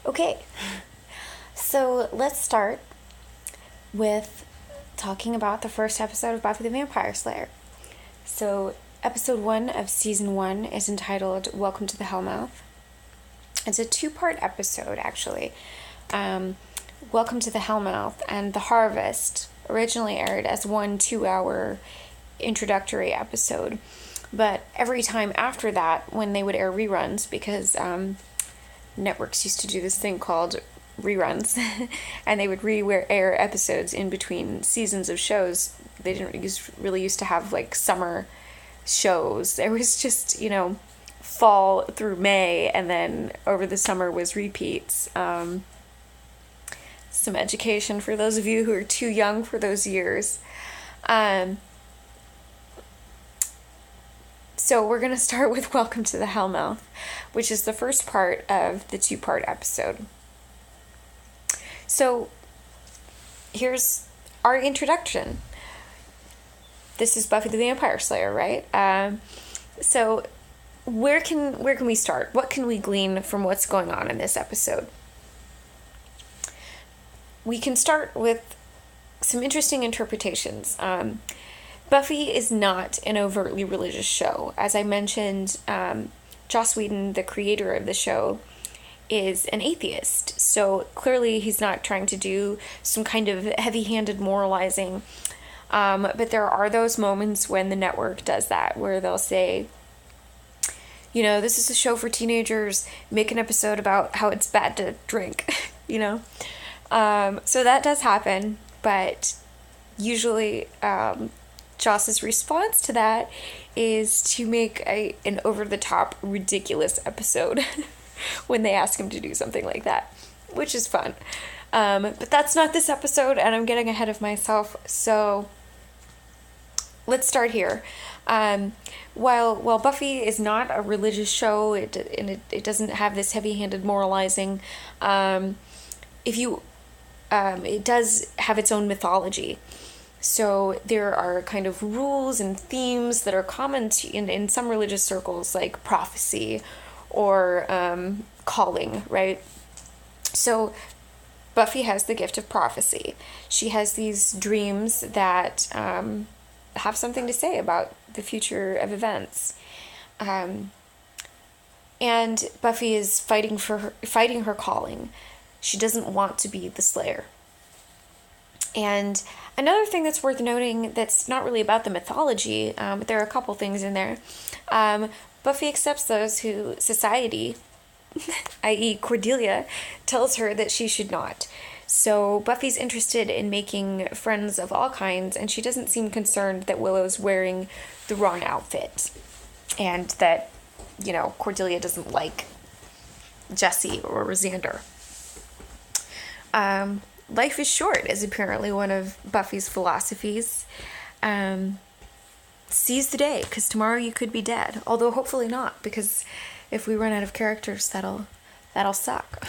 Okay, so let's start with talking about the first episode of Buffy the Vampire Slayer. So, episode 1 of season 1 is entitled Welcome to the Hellmouth. It's a two-part episode, actually. Welcome to the Hellmouth and The Harvest originally aired as one 2-hour introductory episode. But every time after that, when they would air reruns, because networks used to do this thing called reruns, and they would re-air episodes in between seasons of shows. They didn't really used to have like summer shows. There was just, fall through May, and then over the summer was repeats. Some education for those of you who are too young for those years. So we're going to start with Welcome to the Hellmouth, which is the first part of the two-part episode. So here's our introduction. This is Buffy the Vampire Slayer, right? So where can we start? What can we glean from what's going on in this episode? We can start with some interesting interpretations. Buffy is not an overtly religious show. As I mentioned, Joss Whedon, the creator of the show, is an atheist. So clearly he's not trying to do some kind of heavy-handed moralizing. But there are those moments when the network does that, where they'll say, this is a show for teenagers, make an episode about how it's bad to drink, So that does happen, but usually Joss's response to that is to make an over-the-top, ridiculous episode when they ask him to do something like that, which is fun. But that's not this episode, and I'm getting ahead of myself, so let's start here. While Buffy is not a religious show, it doesn't have this heavy-handed moralizing, it does have its own mythology. So there are kind of rules and themes that are common in some religious circles, like prophecy or calling, right? So Buffy has the gift of prophecy. She has these dreams that have something to say about the future of events. And Buffy is fighting her calling. She doesn't want to be the Slayer. And another thing that's worth noting that's not really about the mythology, but there are a couple things in there. Buffy accepts those who society, i.e. Cordelia, tells her that she should not. So Buffy's interested in making friends of all kinds, and she doesn't seem concerned that Willow's wearing the wrong outfit. And that, Cordelia doesn't like Jesse or Rosander. Life is short is apparently one of Buffy's philosophies. Seize the day, because tomorrow you could be dead. Although hopefully not, because if we run out of characters, that'll suck.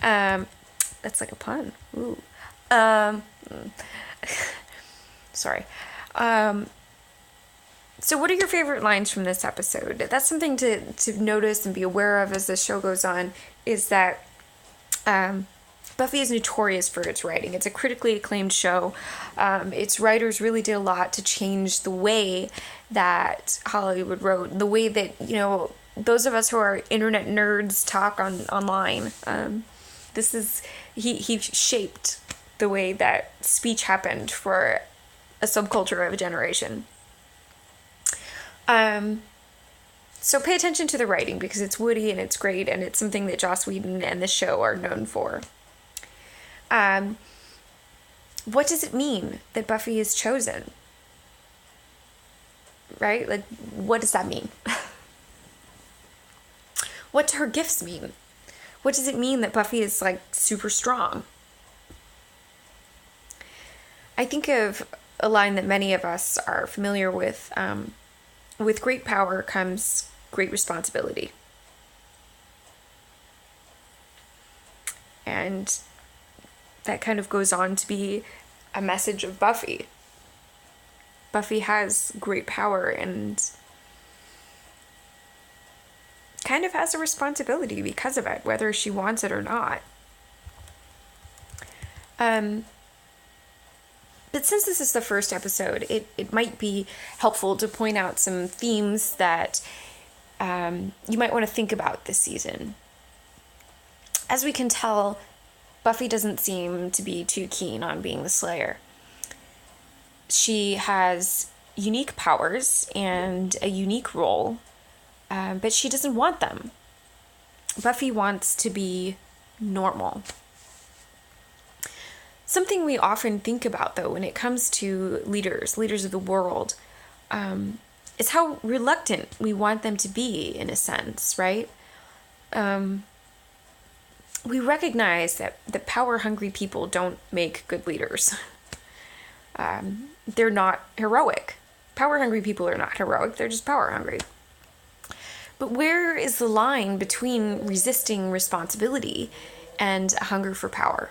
That's like a pun. Ooh. Sorry. So what are your favorite lines from this episode? That's something to notice and be aware of as the show goes on, is that Buffy is notorious for its writing. It's a critically acclaimed show. Its writers really did a lot to change the way that Hollywood wrote, the way that, those of us who are internet nerds talk online. He shaped the way that speech happened for a subculture of a generation. So pay attention to the writing, because it's witty and it's great, and it's something that Joss Whedon and the show are known for. What does it mean that Buffy is chosen? Right? Like, what does that mean? What do her gifts mean? What does it mean that Buffy is, super strong? I think of a line that many of us are familiar with. With great power comes great responsibility. And that kind of goes on to be a message of Buffy. Buffy has great power, and kind of has a responsibility because of it, whether she wants it or not. But since this is the first episode, it might be helpful to point out some themes that you might want to think about this season. As we can tell, Buffy doesn't seem to be too keen on being the Slayer. She has unique powers and a unique role, but she doesn't want them. Buffy wants to be normal. Something we often think about, though, when it comes to leaders of the world, is how reluctant we want them to be, in a sense, right? We recognize that power-hungry people don't make good leaders. They're not heroic. Power-hungry people are not heroic, they're just power-hungry. But where is the line between resisting responsibility and a hunger for power?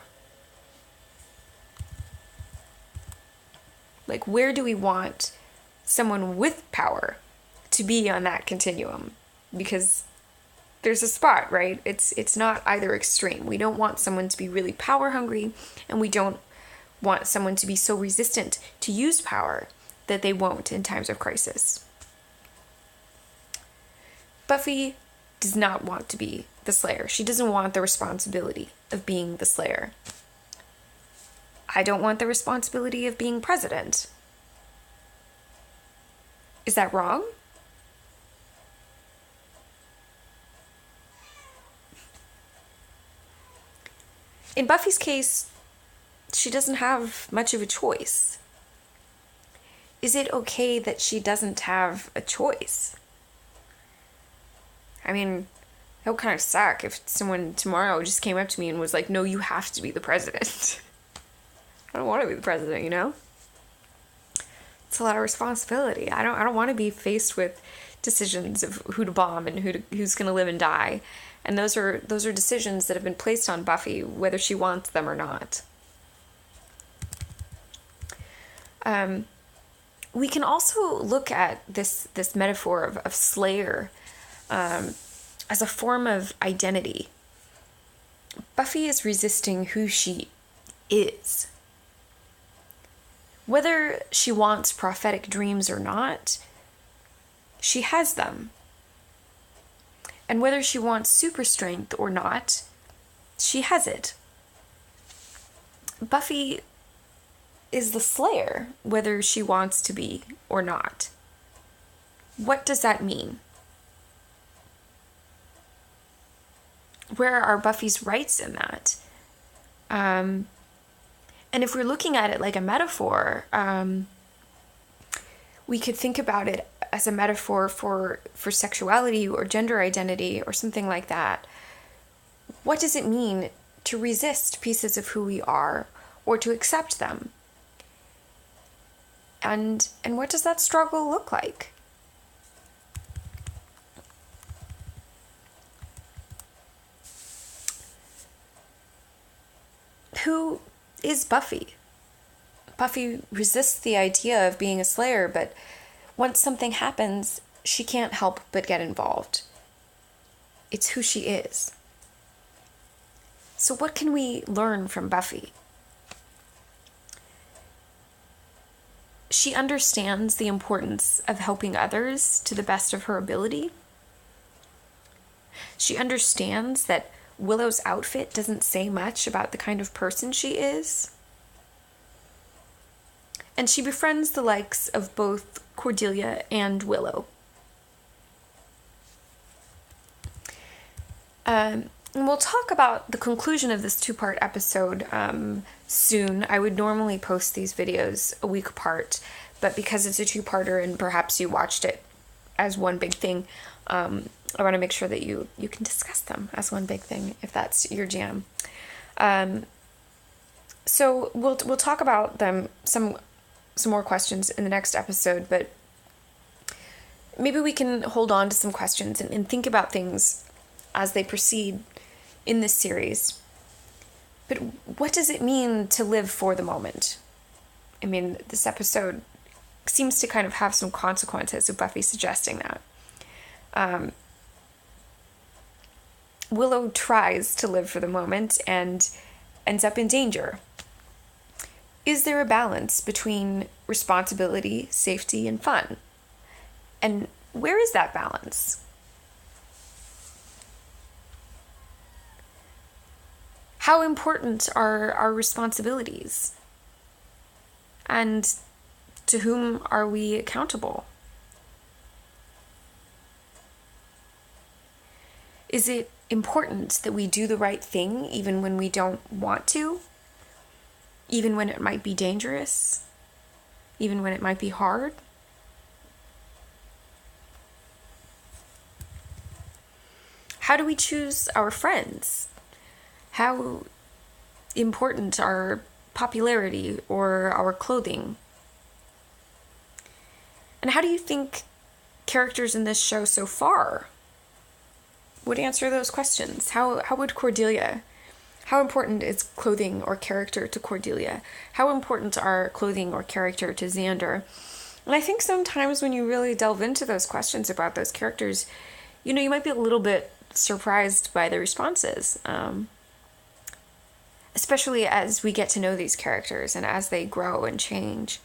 Like, where do we want someone with power to be on that continuum? Because there's a spot, right? It's not either extreme. We don't want someone to be really power hungry, and we don't want someone to be so resistant to use power that they won't in times of crisis. Buffy does not want to be the Slayer. She doesn't want the responsibility of being the Slayer. I don't want the responsibility of being president. Is that wrong? In Buffy's case, she doesn't have much of a choice. Is it okay that she doesn't have a choice? I mean, that would kind of suck if someone tomorrow just came up to me and was like, no, you have to be the president. I don't want to be the president, you know? It's a lot of responsibility. I don't want to be faced with decisions of who to bomb and who's going to live and die. And those are decisions that have been placed on Buffy, whether she wants them or not. We can also look at this metaphor of Slayer as a form of identity. Buffy is resisting who she is. Whether she wants prophetic dreams or not, she has them. And whether she wants super strength or not, she has it. Buffy is the Slayer, whether she wants to be or not. What does that mean? Where are Buffy's rights in that? And if we're looking at it like a metaphor, we could think about it as a metaphor for sexuality or gender identity or something like that. What does it mean to resist pieces of who we are or to accept them? And what does that struggle look like? Who is Buffy? Buffy resists the idea of being a Slayer, but once something happens, she can't help but get involved. It's who she is. So what can we learn from Buffy? She understands the importance of helping others to the best of her ability. She understands that Willow's outfit doesn't say much about the kind of person she is. And she befriends the likes of both Cordelia and Willow. And we'll talk about the conclusion of this 2-part episode soon. I would normally post these videos a week apart, but because it's a 2-parter and perhaps you watched it as one big thing, I want to make sure that you can discuss them as one big thing if that's your jam. So we'll talk about them, some more questions in the next episode, but maybe we can hold on to some questions and think about things as they proceed in this series. But what does it mean to live for the moment? I mean, this episode seems to kind of have some consequences of Buffy suggesting that. Willow tries to live for the moment and ends up in danger. Is there a balance between responsibility, safety, and fun? And where is that balance? How important are our responsibilities? And to whom are we accountable? Is it important that we do the right thing even when we don't want to? Even when it might be dangerous? Even when it might be hard? How do we choose our friends? How important are popularity or our clothing? And how do you think characters in this show so far would answer those questions? How would Cordelia, how important is clothing or character to Cordelia? How important are clothing or character to Xander? And I think sometimes when you really delve into those questions about those characters, you might be a little bit surprised by the responses. Especially as we get to know these characters and as they grow and change.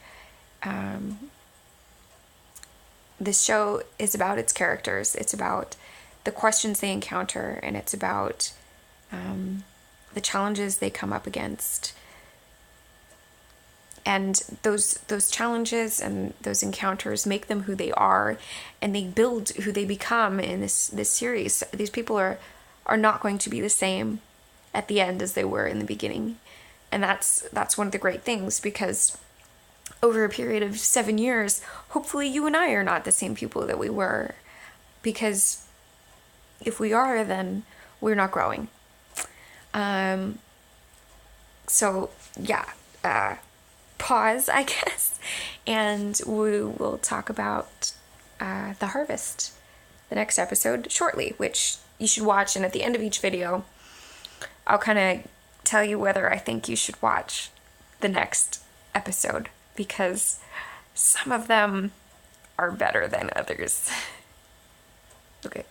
This show is about its characters. It's about the questions they encounter, and it's about the challenges they come up against. And those challenges and those encounters make them who they are, and they build who they become in this series. These people are not going to be the same at the end as they were in the beginning. And that's one of the great things, because over a period of 7 years, hopefully you and I are not the same people that we were. Because if we are, then we're not growing. So, yeah. Pause, I guess. And we will talk about The Harvest, the next episode, shortly, which you should watch. And at the end of each video, I'll kind of tell you whether I think you should watch the next episode, because some of them are better than others. Okay.